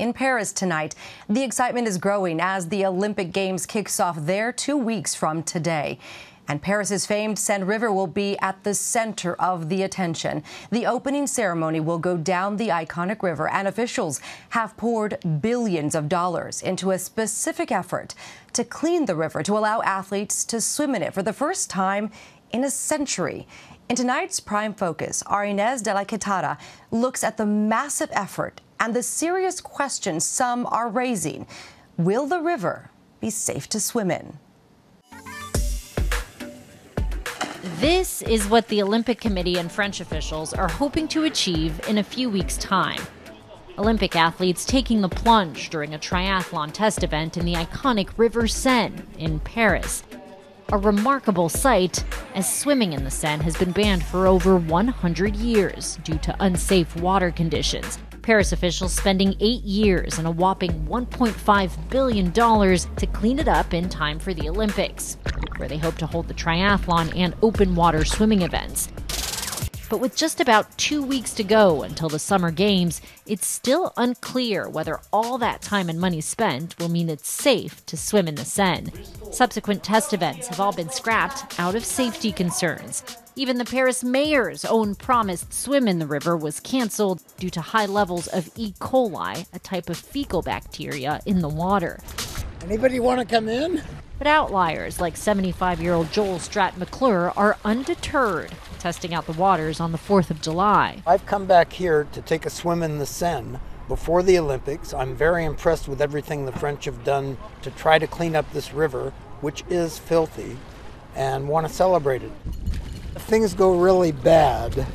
in Paris tonight. The excitement is growing as the Olympic Games kicks off there 2 weeks from today. And Paris's famed Seine River will be at the center of the attention. The opening ceremony will go down the iconic river, and officials have poured billions of dollars into a specific effort to clean the river to allow athletes to swim in it for the first time in a century. In tonight's Prime Focus, our Ines de la Cuetara looks at the massive effort and the serious questions some are raising. Will the river be safe to swim in? This is what the Olympic Committee and French officials are hoping to achieve in a few weeks' time. Olympic athletes taking the plunge during a triathlon test event in the iconic River Seine in Paris. A remarkable sight, as swimming in the Seine has been banned for over 100 years due to unsafe water conditions. Paris officials spending 8 years and a whopping $1.5 billion to clean it up in time for the Olympics, where they hope to hold the triathlon and open water swimming events. But with just about 2 weeks to go until the Summer Games, it's still unclear whether all that time and money spent will mean it's safe to swim in the Seine. Subsequent test events have all been scrapped out of safety concerns. Even the Paris mayor's own promised swim in the river was canceled due to high levels of E. coli, a type of fecal bacteria in the water. Anybody want to come in? But outliers like 75-year-old Joel Stephanopoulos are undeterred, testing out the waters on the 4th of July. I've come back here to take a swim in the Seine before the Olympics. I'm very impressed with everything the French have done to try to clean up this river, which is filthy, and want to celebrate it. If things go really bad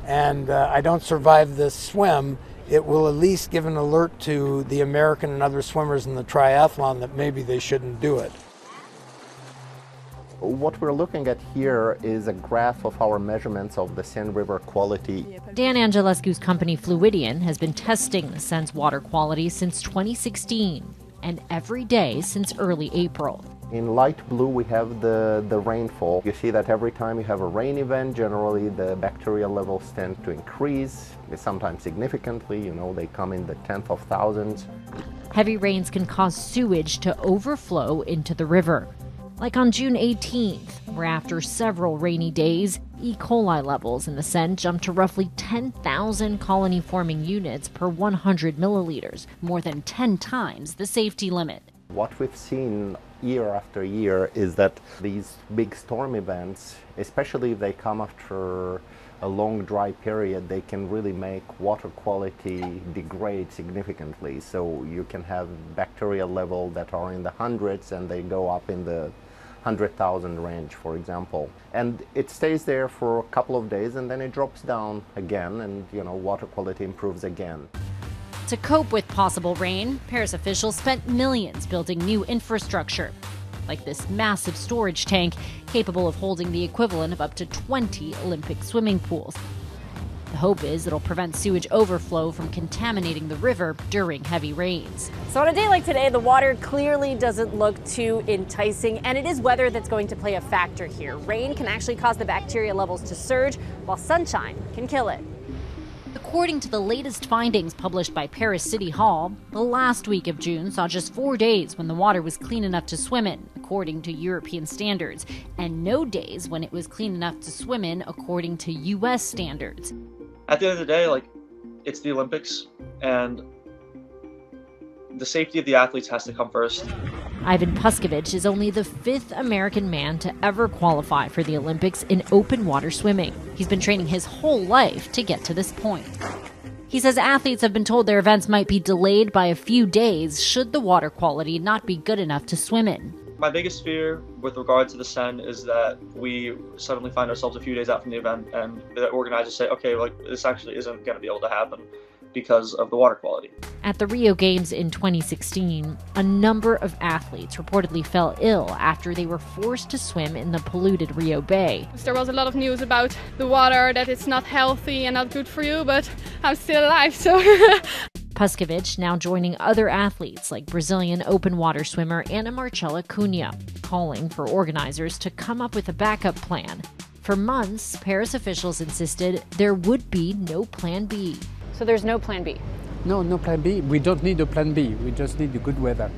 and I don't survive this swim, it will at least give an alert to the American and other swimmers in the triathlon that maybe they shouldn't do it. What we're looking at here is a graph of our measurements of the Seine River quality. Dan Angelescu's company Fluidian has been testing the Seine's water quality since 2016, and every day since early April. In light blue, we have the rainfall. You see that every time you have a rain event, generally the bacterial levels tend to increase, sometimes significantly. They come in the tenth of thousands. Heavy rains can cause sewage to overflow into the river. Like on June 18th, where after several rainy days, E. coli levels in the Seine jumped to roughly 10,000 colony-forming units per 100 milliliters, more than 10 times the safety limit. What we've seen year after year is that these big storm events, especially if they come after a long dry period, they can really make water quality degrade significantly. So you can have bacterial levels that are in the hundreds and they go up in the 100,000 range, for example. And it stays there for a couple of days and then it drops down again and, water quality improves again. To cope with possible rain, Paris officials spent millions building new infrastructure, like this massive storage tank capable of holding the equivalent of up to 20 Olympic swimming pools. The hope is it'll prevent sewage overflow from contaminating the river during heavy rains. So on a day like today, the water clearly doesn't look too enticing, and it is weather that's going to play a factor here. Rain can actually cause the bacteria levels to surge, while sunshine can kill it. According to the latest findings published by Paris City Hall, the last week of June saw just 4 days when the water was clean enough to swim in, according to European standards, and no days when it was clean enough to swim in, according to U.S. standards. At the end of the day, it's the Olympics, and the safety of the athletes has to come first. Ivan Puskovich is only the 5th American man to ever qualify for the Olympics in open water swimming. He's been training his whole life to get to this point. He says athletes have been told their events might be delayed by a few days should the water quality not be good enough to swim in. My biggest fear with regard to the Seine is that we suddenly find ourselves a few days out from the event and the organizers say, okay, this actually isn't going to be able to happen because of the water quality. At the Rio Games in 2016, a number of athletes reportedly fell ill after they were forced to swim in the polluted Rio Bay. There was a lot of news about the water, that it's not healthy and not good for you, but I'm still alive, so... Puskovich now joining other athletes like Brazilian open water swimmer Ana Marcela Cunha, calling for organizers to come up with a backup plan. For months, Paris officials insisted there would be no plan B. So there's no plan B? No, no plan B. We don't need a plan B. We just need the good weather.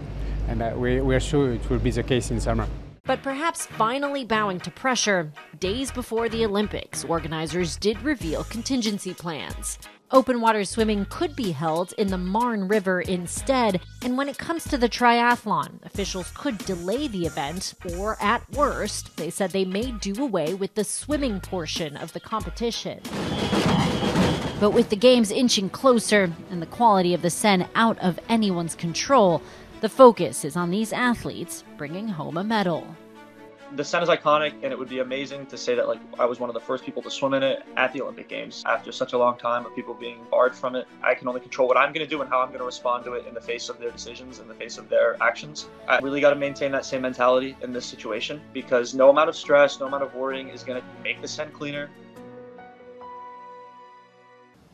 And we're sure it will be the case in summer. But perhaps finally bowing to pressure, days before the Olympics, organizers did reveal contingency plans. Open water swimming could be held in the Marne River instead, and when it comes to the triathlon, officials could delay the event, or at worst, they said they may do away with the swimming portion of the competition. But with the games inching closer and the quality of the Seine out of anyone's control, the focus is on these athletes bringing home a medal. The Seine is iconic, and it would be amazing to say that I was one of the first people to swim in it at the Olympic Games. After such a long time of people being barred from it, I can only control what I'm going to do and how I'm going to respond to it in the face of their decisions, in the face of their actions. I really got to maintain that same mentality in this situation, because no amount of stress, no amount of worrying is going to make the Seine cleaner.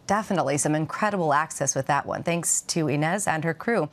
Definitely some incredible access with that one. Thanks to Ines and her crew.